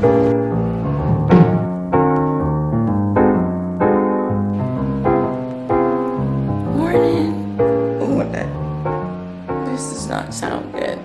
Morning. Oh, this does not sound good.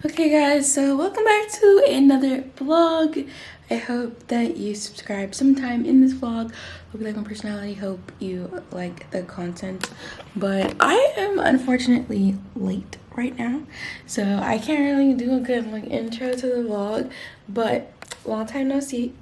Okay guys, so welcome back to another vlog. I hope that you subscribe sometime in this vlog. Hope you like my personality, hope you like the content. But I am unfortunately late right now, so I can't really do a good intro to the vlog, but long time no see.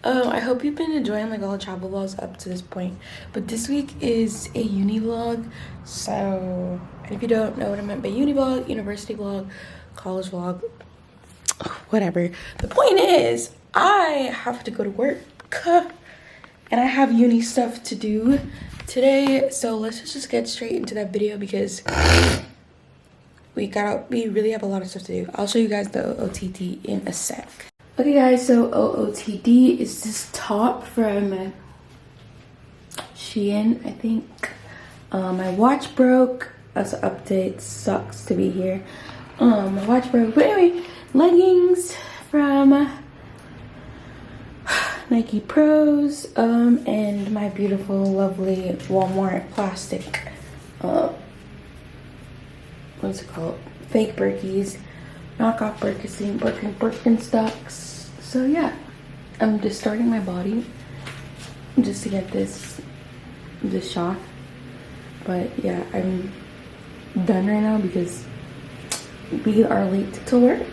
I hope you've been enjoying all the travel vlogs up to this point, but this week is a uni vlog. So, and if you don't know what I meant by uni vlog, university vlog, college vlog, whatever, the point is I have to go to work and I have uni stuff to do today. So let's just get straight into that video because we really have a lot of stuff to do. I'll show you guys the OOTD in a sec. Okay guys, so OOTD is this top from Shein, I think. My watch broke. That's an update. Sucks to be here. My watch broke. But anyway, leggings from Nike Pros. And my beautiful, lovely Walmart plastic. What's it called? Fake Birkies. Knockoff Birkenstocks. So yeah, I'm just starting my body just to get this shot. But yeah, I'm done right now because we are late to work.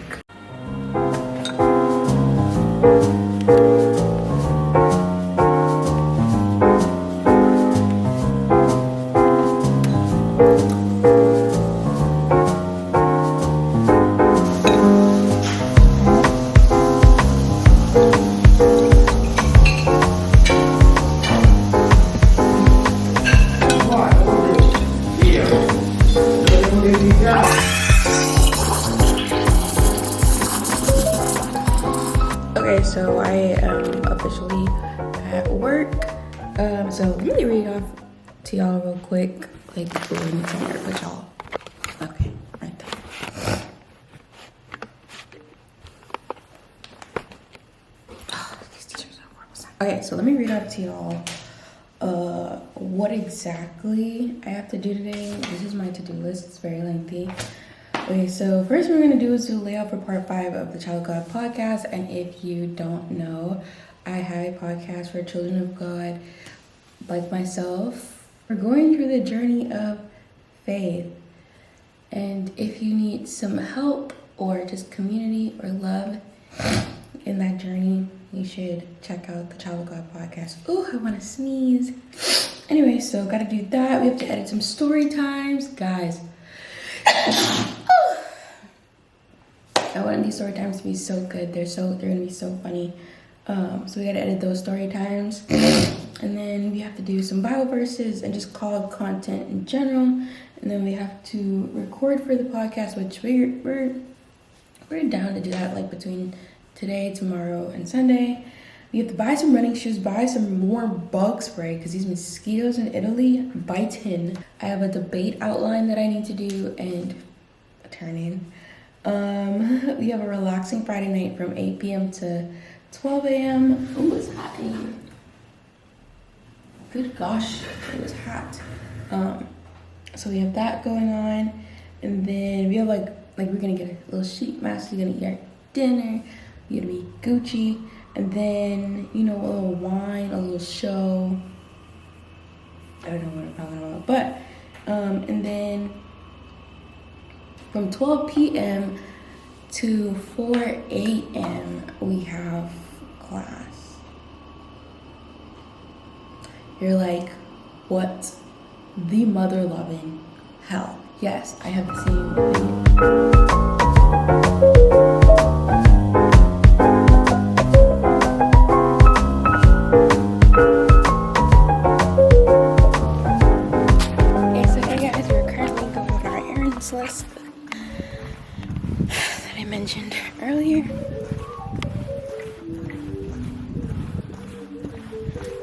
Okay, so I am officially at work. So let me read off to y'all real quick. Let me somewhere to put y'all. Okay, right there. Oh, these teachers are horrible. Okay, so let me read off to y'all what exactly I have to do today. This is my to-do list. It's very lengthy. Okay, so first we're gonna do is to lay out for part 5 of the Child of God podcast. And if you don't know, I have a podcast for children of God like myself. We're going through the journey of faith. And if you need some help or just community or love in that journey, you should check out the Child of God podcast. Oh, I wanna sneeze. Anyway, so gotta do that. We have to edit some story times. Guys, I want these story times to be so good. They're gonna be so funny. So we gotta edit those story times, and then we have to do some Bible verses and just call content in general. And then we have to record for the podcast, which we're down to do that between today, tomorrow, and Sunday. We have to buy some running shoes, buy some more bug spray because these mosquitoes in Italy biting. I have a debate outline that I need to do and turn in. We have a relaxing Friday night from 8 p.m. to 12 a.m. Oh, it's hot in here. Good gosh, it was hot. So we have that going on, and then we have we're gonna get a little sheet mask. We're gonna eat our dinner. We're gonna be Gucci, and then a little wine, a little show. I don't know what I'm talking about, but and then from 12 p.m. to 4 a.m. we have class. You're like, what? The mother-loving hell. Yes, I have the same thing. List that I mentioned earlier.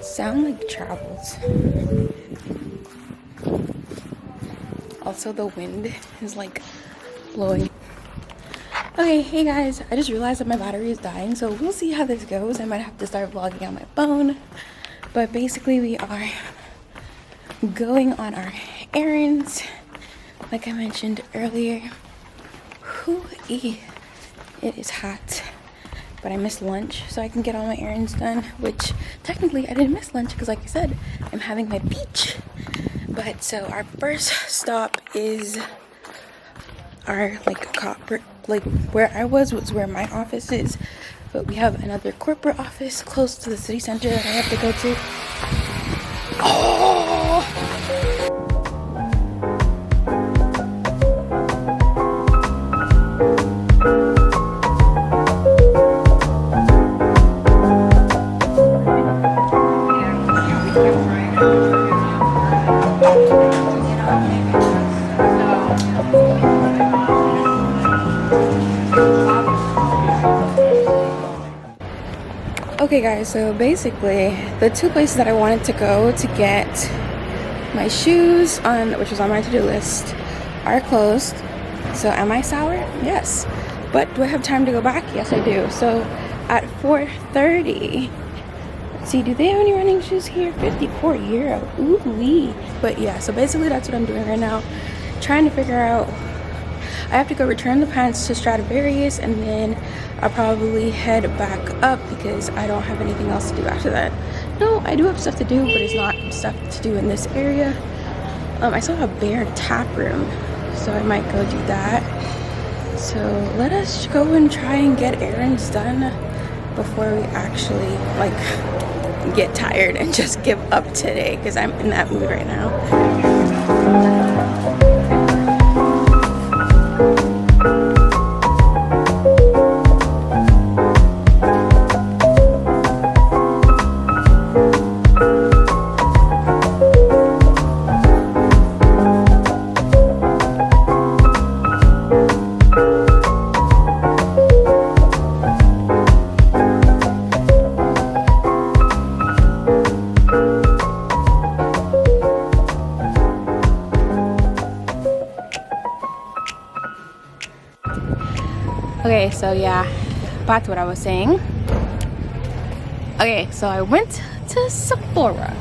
Sound like travels. Also, the wind is blowing. Okay, hey guys, I just realized that my battery is dying, so we'll see how this goes. I might have to start vlogging on my phone, but basically we are going on our errands like I mentioned earlier. It is hot, but I missed lunch so I can get all my errands done, which technically I didn't miss lunch because like I said, I'm having my beach. But so our first stop is our corporate, where I was where my office is, but we have another corporate office close to the city center that I have to go to. Oh! Okay guys, so basically the two places that I wanted to go to get my shoes on, which was on my to-do list, are closed. So am I sour? Yes. But do I have time to go back? Yes, I do. So at 4:30, let's see, do they have any running shoes here? €54. Ooh wee. But yeah, so basically that's what I'm doing right now. Trying to figure out, I have to go return the pants to Stradivarius, and then I'll probably head back up because I don't have anything else to do after that. No, I do have stuff to do, but it's not stuff to do in this area. I still have a bare tap room, so I might go do that. So let us go and try and get errands done before we actually get tired and just give up today, because I'm in that mood right now. Okay, so yeah, back to what I was saying. Okay, so I went to Sephora,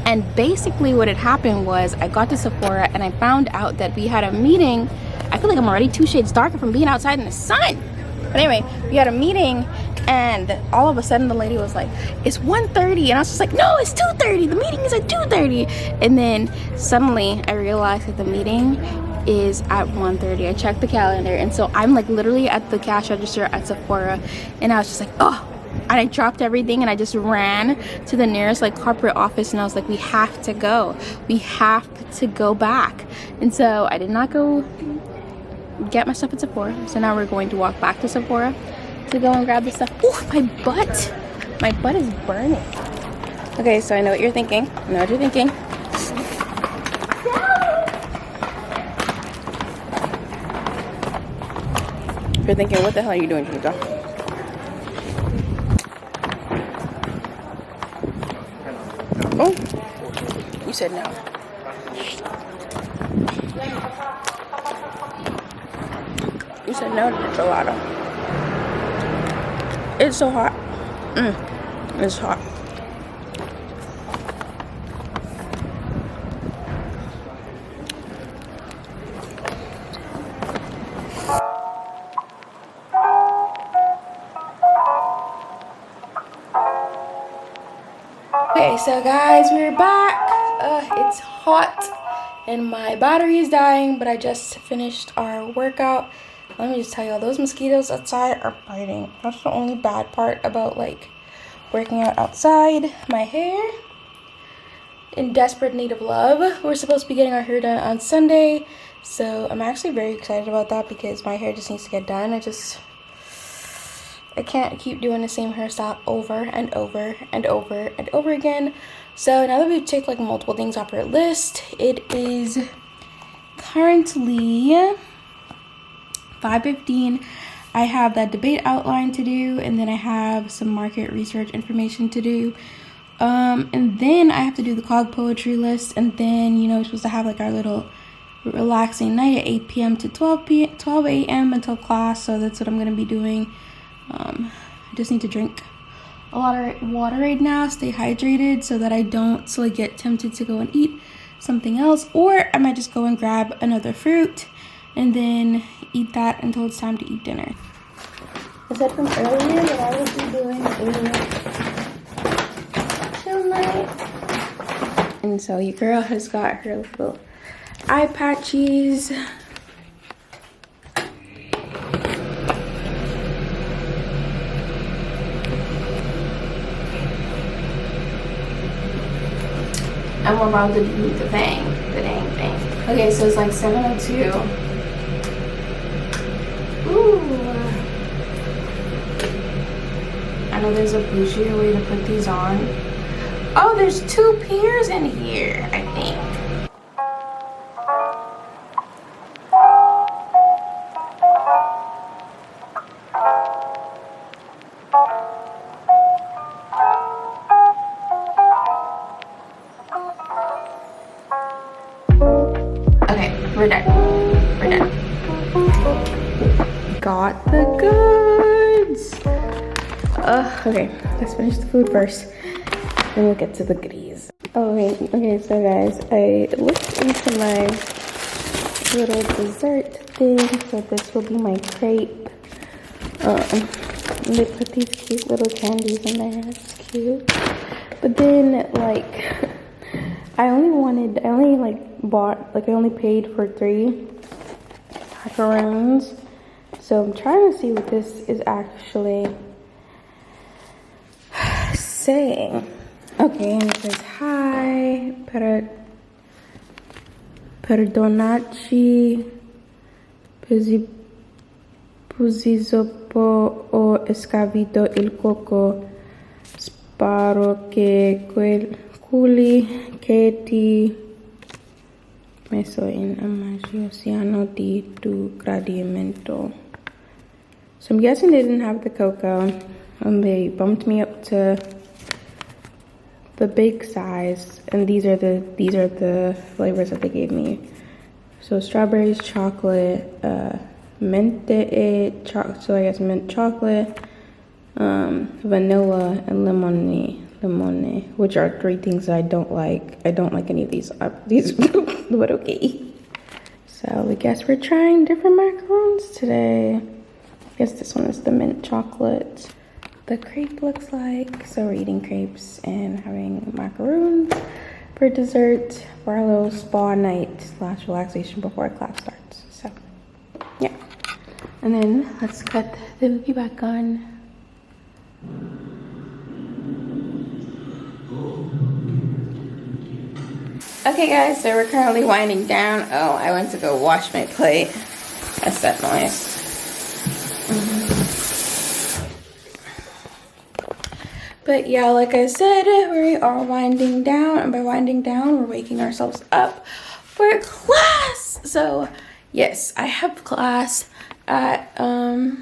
and basically what had happened was I got to Sephora and I found out that we had a meeting. I feel like I'm already 2 shades darker from being outside in the sun. But anyway, we had a meeting, and all of a sudden the lady was like, it's 1:30, and I was just like, no, it's 2:30. The meeting is at 2:30. And then suddenly I realized that the meeting is at 1:30. I checked the calendar, and so I'm literally at the cash register at Sephora, and I was just like, oh, and I dropped everything and I just ran to the nearest corporate office, and I was like, we have to go back. And so I did not go get my stuff at Sephora, so now we're going to walk back to Sephora to go and grab the stuff. Ooh, my butt is burning. Okay, so I know what you're thinking. You're thinking, what the hell are you doing, Jamaica? Oh, you said no. You said no to the gelato. It's so hot. It's hot. Okay, so guys, we're back. It's hot and my battery is dying, but I just finished our workout. Let me just tell you, all those mosquitoes outside are biting. That's the only bad part about working out outside. My hair, in desperate need of love. We're supposed to be getting our hair done on Sunday, so I'm actually very excited about that because my hair just needs to get done. I can't keep doing the same hairstyle over and over and over and over again. So now that we've checked multiple things off our list, it is currently 5:15. I have that debate outline to do, and then I have some market research information to do. And then I have to do the cog poetry list, and then we're supposed to have our little relaxing night at 8 p.m. to 12 a.m. until class. So that's what I'm gonna be doing. I just need to drink a lot of water right now, stay hydrated, so that I don't get tempted to go and eat something else, or I might just go and grab another fruit and then eat that until it's time to eat dinner. I said from earlier that I would be doing a chill night, and so your girl has got her little eye patches. And we're about to do the dang thing. Okay, so it's like 7:02. Ooh. I know there's a bougier way to put these on. Oh, there's 2 pairs in here, I think. We're done. Got the goods. Okay, let's finish the food first, then we'll get to the goodies. Okay, so guys, I looked into my little dessert thing. So this will be my crepe. They put these cute little candies in there. It's cute. But then, I only paid for 3 macaroons. So I'm trying to see what this is actually saying. Okay, and it says, hi, perdonarci, Pusisopo ho escavito il coco. Spero che quelli che ti messo in amaggio siano di tu gradimento. So I'm guessing they didn't have the cocoa, and they bumped me up to the big size, and these are the flavors that they gave me. So strawberries, chocolate, mente chocolate, so I guess mint chocolate, vanilla, and limone, which are 3 things that I don't like. I don't like any of these, but okay. So I guess we're trying different macarons today. I guess this one is the mint chocolate. The crepe looks like. So we're eating crepes and having macaroons for dessert for our little spa night / relaxation before class starts. So yeah. And then let's cut the movie back on. Okay guys, so we're currently winding down. Oh, I went to go wash my plate. That's that noise. But yeah, like I said, we are winding down, and by winding down, we're waking ourselves up for class. So yes, I have class at 12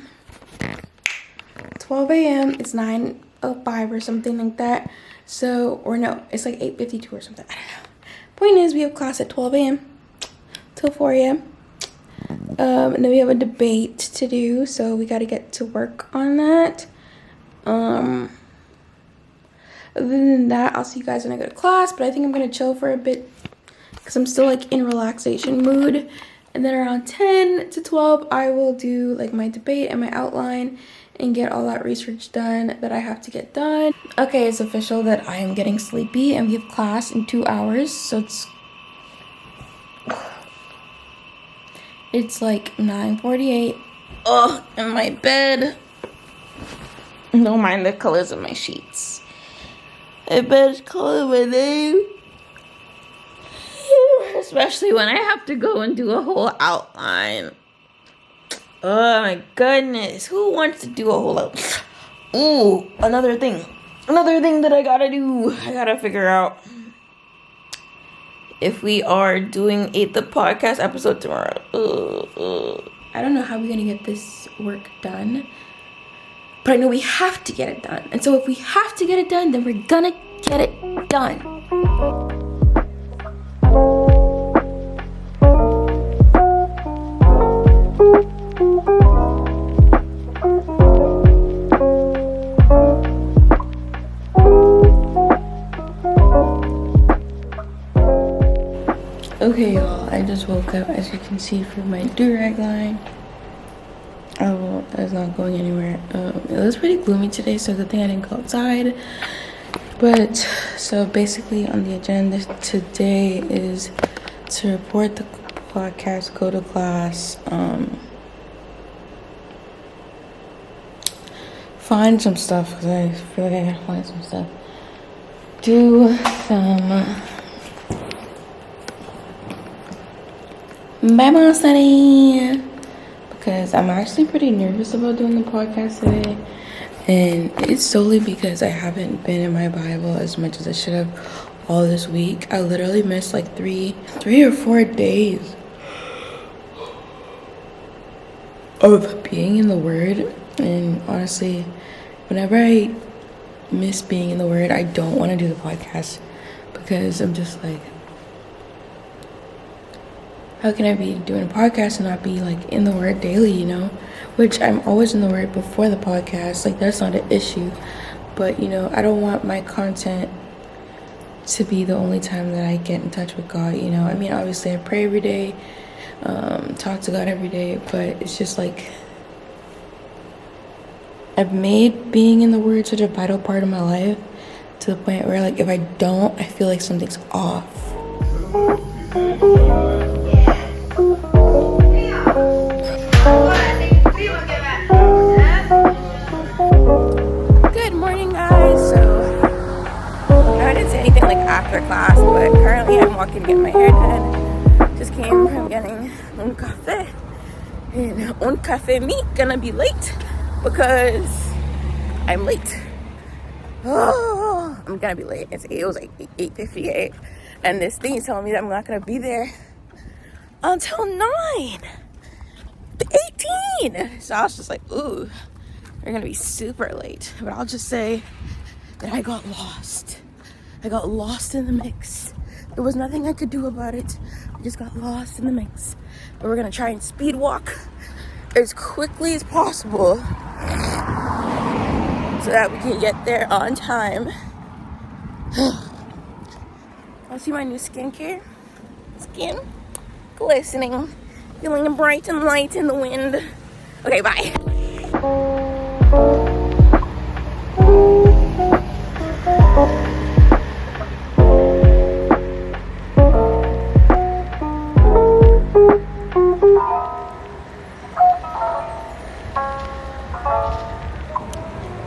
a.m. It's 9:05 or something like that. So, or no, it's like 8:52 or something. I don't know. Point is, we have class at 12 a.m. till 4 a.m. And then we have a debate to do, so we got to get to work on that. Other than that, I'll see you guys when I go to class, but I think I'm going to chill for a bit because I'm still in relaxation mood. And then around 10 to 12, I will do my debate and my outline and get all that research done that I have to get done. Okay, it's official that I am getting sleepy, and we have class in 2 hours, so it's 9:48. Ugh, in my bed. Don't mind the colors of my sheets. I bet color my name. Especially when I have to go and do a whole outline. Oh my goodness. Who wants to do a whole outline? Ooh, another thing that I gotta do. I gotta figure out if we are doing the podcast episode tomorrow. I don't know how we're gonna get this work done, but I know we have to get it done. And so if we have to get it done, then we're gonna get it done. Okay, y'all, I just woke up, as you can see from my do-rag line. Oh, that's not going anywhere. It was pretty gloomy today, so good thing I didn't go outside. But, so basically on the agenda today is to report the podcast, go to class, find some stuff, because I feel like I gotta find some stuff. Do some Bible study, because I'm actually pretty nervous about doing the podcast today, and it's solely because I haven't been in my Bible as much as I should have all this week. I literally missed like three or 4 days of being in the Word, and honestly, whenever I miss being in the Word, I don't want to do the podcast, because I'm just like, how can I be doing a podcast and not be like in the Word daily, you know? Which I'm always in the Word before the podcast, like that's not an issue. But you know, I don't want my content to be the only time that I get in touch with God, you know? I mean, obviously I pray every day, talk to God every day, but it's just like, I've made being in the Word such a vital part of my life, to the point where like if I don't, I feel like something's off. Good morning, guys. So I didn't say anything like after class, but currently I'm walking to get my hair done. Just came from getting un café, and un café me gonna be late because I'm late. Oh, I'm gonna be late. It was like 8:58, and this thing is telling me that I'm not gonna be there until 9:18. So I was just like, ooh, they're gonna be super late. But I'll just say that I got lost. I got lost in the mix. There was nothing I could do about it. I just got lost in the mix. But we're gonna try and speed walk as quickly as possible so that we can get there on time. I'll see my new skincare. Skin glistening, feeling bright and light in the wind. Okay, bye.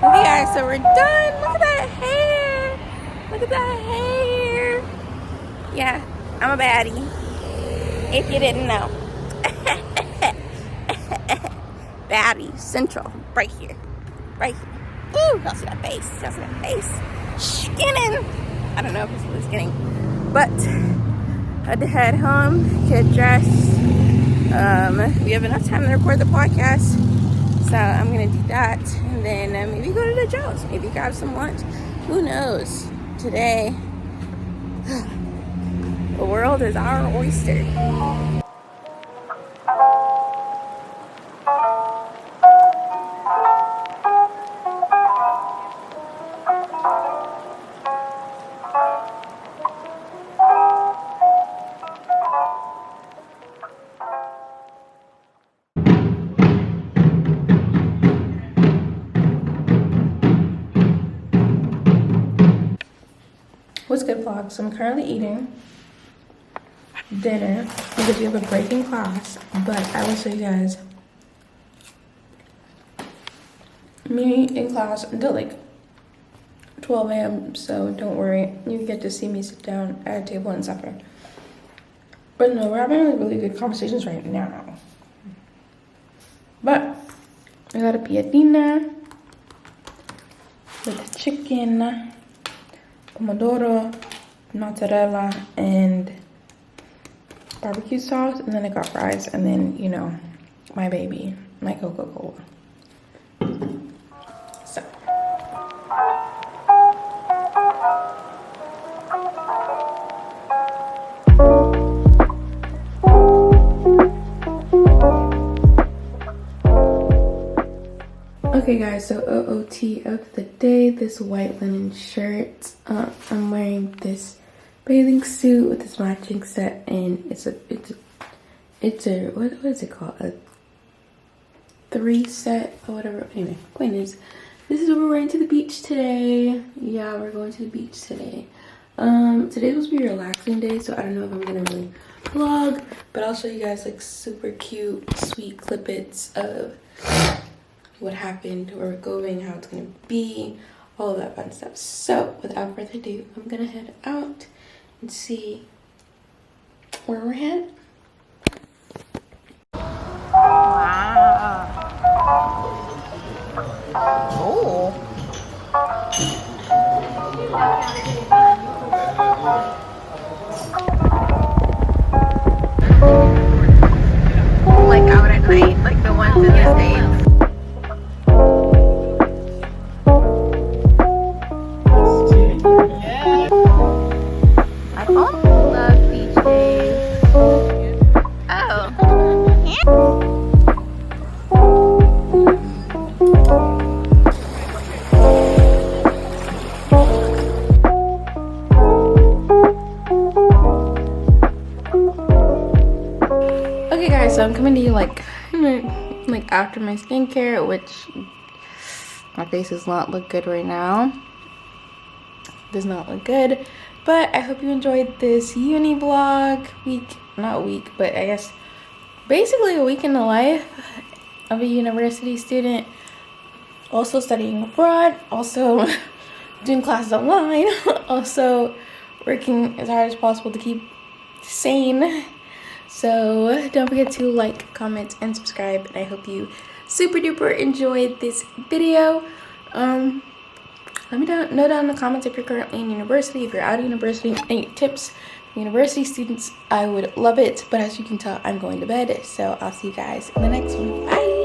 Okay, guys, so we're done. Look at that hair. Look at that hair. Yeah, I'm a baddie, if you didn't know. Baddie Central, right here. Right here. Ooh, y'all see that face? Y'all see that face? Skinning. I don't know if it's really skinning, but I had to head home, get dressed. We have enough time to record the podcast, so I'm gonna do that, and then maybe go to the Joe's, maybe grab some lunch. Who knows? Today, the world is our oyster. What's good, vlog? So I'm currently eating dinner because we have a break in class, but I will show you guys me in class until like 12 a.m. So don't worry, you get to see me sit down at a table and suffer. But no, we're having like really good conversations right now. But I got a piadina with chicken, pomodoro, mozzarella, and barbecue sauce, and then I got fries, and then, you know, my baby, my Coca-Cola. So okay guys, so OOT of the day, this white linen shirt. I'm wearing this bathing suit with this matching set, and it's a what is it called? A 3 set or whatever. Anyway, point is, this is where we're going to the beach today. Yeah, we're going to the beach today. Today's supposed to be a relaxing day, so I don't know if I'm gonna really vlog, but I'll show you guys like super cute, sweet clippets of what happened, where we're going, how it's gonna be, all of that fun stuff. So without further ado, I'm gonna head out and see where we're headed. Wow. Oh. Like out at night, like the ones in the States. I also love beach days. Oh. Okay guys, so I'm coming to you like after my skincare, which my face does not look good right now. Does not look good, but I hope you enjoyed this uni vlog but I guess basically a week in the life of a university student, also studying abroad, also doing classes online, also working as hard as possible to keep sane. So don't forget to like, comment, and subscribe, and I hope you super duper enjoyed this video. Let me know down in the comments if you're currently in university, if you're out of university, any tips for university students. I would love it, but as you can tell, I'm going to bed, so I'll see you guys in the next one. Bye.